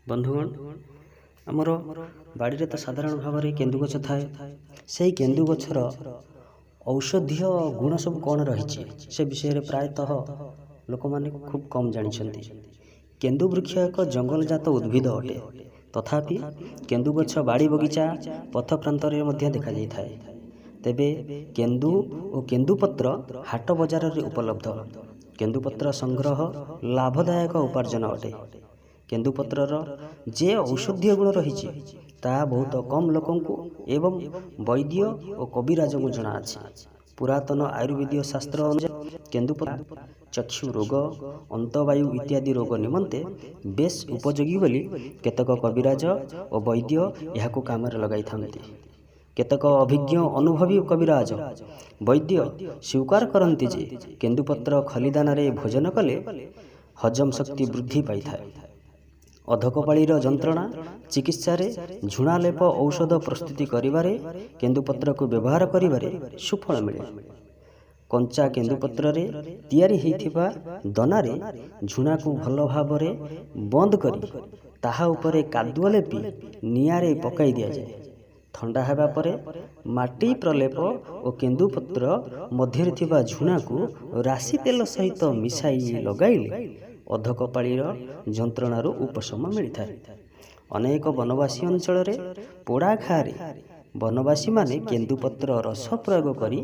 बंधुगण आमर बाड़ी तो साधारण भाव में केन्दु गछ थाए से केन्दु गछर औषधीय गुण सब कौन रही से विषय प्रायतः लोक मैंने खूब कम जानी। केन्दु वृक्ष एक जंगलजात उद्भिद अटे तथापि केन्दु गछ बाड़ी बगीचा पथ प्रांत देखा जाए। तेबे केन्दु और केन्दुपत्र हाट बजार में उपलब्ध। केन्दुपत्र संग्रह लाभदायक उपार्जन अटे। केन्दुपत्रर जे औषधीय गुण रही बहुत कम लोकों एवं वैद्य और कविराज को जना अछि। पुरातन आयुर्वेदीय शास्त्र अनुसार केन्दुपत्र चक्षु रोग अंतवायु इत्यादि रोग निमंते बेस उपयोगी बोली केतक कविराज और वैद्य यह काम लगाई थांती। केतक अभिज्ञ अनुभवी कविराज वैद्य स्वीकार करती जे केन्दुपत्र खलिदान भोजन कले हजम शक्ति वृद्धि पाई थाए। अधकपाळीर जंत्रणा चिकित्सा झुणालेप औषध प्रस्तुति करिबारे केन्दुपत्र को व्यवहार करिबारे सुफल मिले। कंचा केन्दुपत्र रे तैयारी हेइथिबा दनारे झुणा को भल भाव बंद करी ताहा उपरे कादुआ लेपी निआरे पकाई दिया जाए। ठंडा हेबा परे माटी प्रलेप और केन्दुपत्र मध्य थिबा झुणा को राशि तेल सहित मिसाई लगाइले अधकपाळीर जंत्रणार उपशम मिलता है। अनेक वनवासी अंचल पोड़ा घारे वनवासी माने केन्दुपत्र रस प्रयोग करी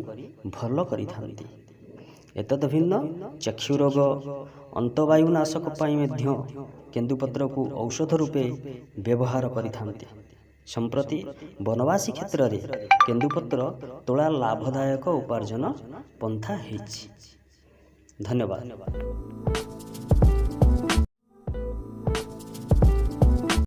भल करि थांती। एतद भिन्न चक्षु रोग अंतवायुनाशक पाई मध्य केन्दुपत्र को औषध रूपे व्यवहार करि थांती। संप्रति वनवासी क्षेत्र में केन्दुपत्र तोला लाभदायक उपार्जन पंथा हेछि। धन्यवाद।